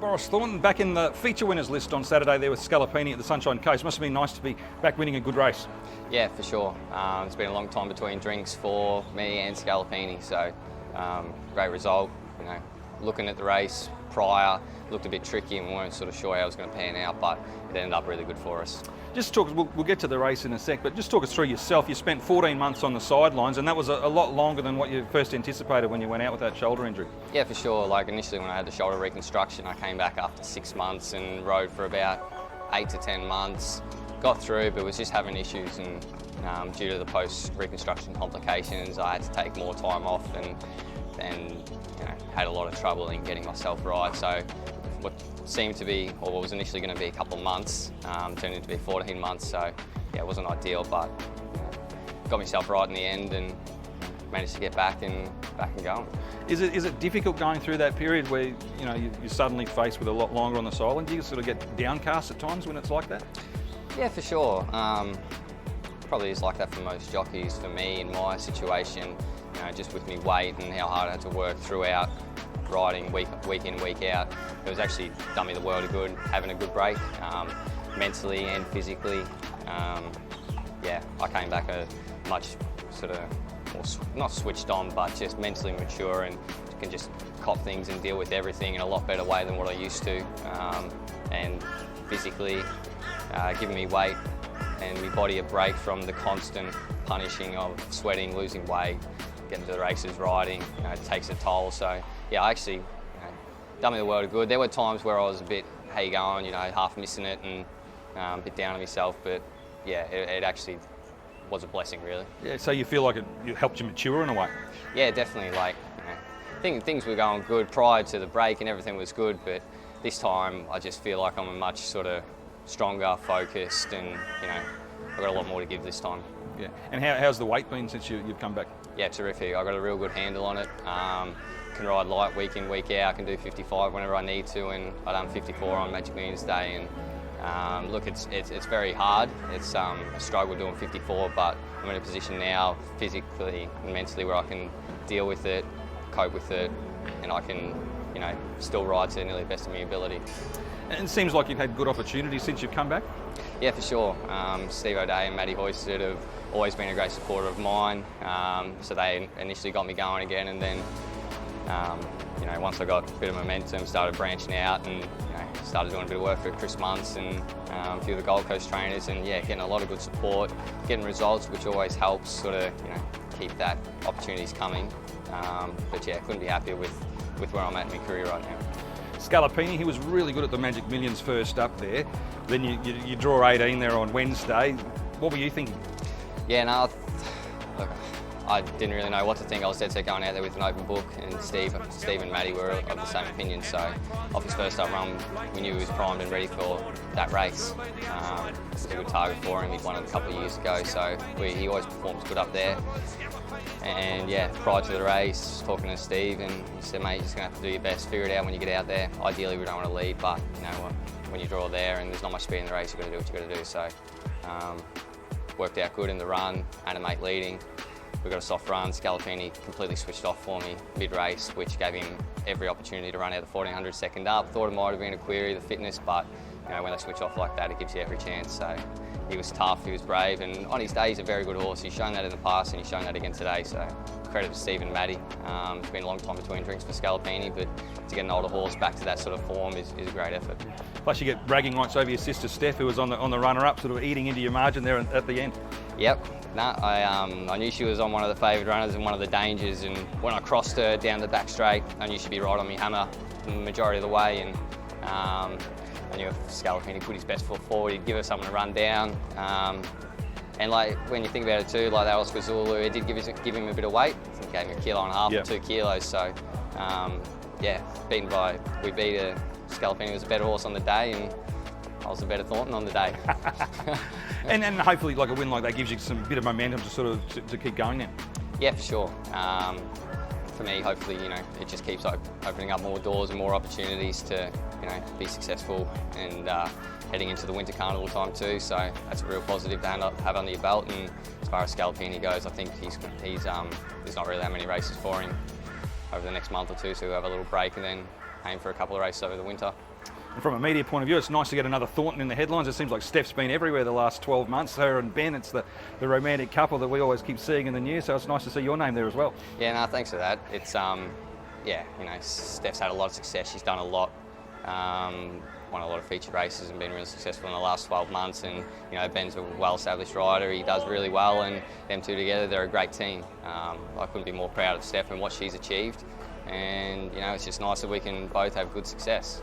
Boris Thornton back in the feature winners list on Saturday there with Scallopini at the Sunshine Coast. Must have been nice to be back winning a good race. Yeah, for sure. It's been a long time between drinks for me and Scallopini, so great result. You know, looking at the race prior, looked a bit tricky and we weren't sort of sure how it was going to pan out, but it ended up really good for us. Just talk, we'll get to the race in a sec, but just talk us through yourself. You spent 14 months on the sidelines, and that was a lot longer than what you first anticipated when you went out with that shoulder injury. Yeah, for sure. Like initially when I had the shoulder reconstruction, I came back after 6 months and rode for about 8 to 10 months. Got through, but was just having issues, and due to the post-reconstruction complications, I had to take more time off and you know, had a lot of trouble in getting myself right. So what seemed to be, or what was initially going to be a couple of months, turned into be 14 months. So yeah, it wasn't ideal, but got myself right in the end and managed to get back and going. Is it difficult going through that period where you're suddenly faced with a lot longer on the sideline? Do you sort of get downcast at times when it's like that? Yeah, for sure. Probably is like that for most jockeys. For me, in my situation, just with me weight and how hard I had to work throughout riding week in, week out, it was actually done me the world of good, having a good break, mentally and physically. Yeah, I came back a much sort of, not switched on, but just mentally mature and can just cop things and deal with everything in a lot better way than what I used to. And physically, giving me weight and my body a break from the constant punishing of sweating, losing weight, getting to the races, riding, it takes a toll. So yeah, I actually, done me the world of good. There were times where I was a bit, how you going, half missing it and a bit down on myself, but yeah, it actually was a blessing, really. Yeah, so you feel like it helped you mature in a way? Yeah, definitely. Like, things were going good prior to the break and everything was good, but this time I just feel like I'm a much sort of stronger, focused, and I've got a lot more to give this time. Yeah, and how's the weight been since you've come back? Yeah, terrific. I've got a real good handle on it. Can ride light week in, week out. I can do 55 whenever I need to, and I done 54 on Magic Millions Day. And look, it's very hard. It's a struggle doing 54, but I'm in a position now, physically and mentally, where I can deal with it, cope with it, and I can, still ride to nearly the best of my ability. And it seems like you've had good opportunities since you've come back? Yeah, for sure. Steve O'Day and Matty Hoisted have always been a great supporter of mine. So they initially got me going again, and then, once I got a bit of momentum, started branching out and started doing a bit of work for Chris Muntz and a few of the Gold Coast trainers, and yeah, getting a lot of good support, getting results, which always helps sort of keep that opportunities coming. But yeah, couldn't be happier with where I'm at in my career right now. Scallopini, he was really good at the Magic Millions first up there. Then you draw 18 there on Wednesday. What were you thinking? Yeah, no, look, I didn't really know what to think. I was dead set going out there with an open book, and Steve and Matty were of the same opinion. So off his first up run, we knew he was primed and ready for that race. It was a good target for him. He'd won it a couple of years ago, so he always performs good up there. And yeah, prior to the race, talking to Steve, and he said, mate, you're just going to have to do your best, figure it out when you get out there. Ideally, we don't want to lead, but when you draw there and there's not much speed in the race, you've got to do what you've got to do. So worked out good in the run, Animate leading. We got a soft run. Scallopini completely switched off for me mid-race, which gave him every opportunity to run out the 1400 second up. Thought it might have been a query, the fitness, but when they switch off like that, it gives you every chance. So he was tough, he was brave, and on his day, he's a very good horse. He's shown that in the past, and he's shown that again today. So credit to Steve and Matty. It's been a long time between drinks for Scallopini, but to get an older horse back to that sort of form is a great effort. Plus, you get bragging rights over your sister Steph, who was on the runner-up, sort of eating into your margin there at the end. Yep. No, I knew she was on one of the favoured runners and one of the dangers, and when I crossed her down the back straight, I knew she'd be right on me hammer the majority of the way, and I knew if Scallopini put his best foot forward, he'd give her something to run down. And like when you think about it too, like that Oscar Zulu, it did give him a bit of weight. I think it gave him 1.5 kilos, yep. 2 kilos. So yeah, we beat Scallopini was a better horse on the day, and I was a better Thornton on the day. and hopefully, like a win like that gives you some bit of momentum to sort of to keep going now. Yeah, for sure. For me, hopefully, it just keeps opening up more doors and more opportunities to, be successful and heading into the winter carnival time too. So that's a real positive to have under your belt. And as far as Scallopini goes, I think there's not really that many races for him over the next month or two, so we'll have a little break and then aim for a couple of races over the winter. And from a media point of view, it's nice to get another Thornton in the headlines. It seems like Steph's been everywhere the last 12 months. Her and Ben, it's the romantic couple that we always keep seeing in the news, so it's nice to see your name there as well. Yeah, no, thanks for that. It's, yeah, you know, Steph's had a lot of success. She's done a lot, won a lot of featured races and been really successful in the last 12 months. And, you know, Ben's a well-established rider. He does really well, and them two together, they're a great team. I couldn't be more proud of Steph and what she's achieved. And, you know, it's just nice that we can both have good success.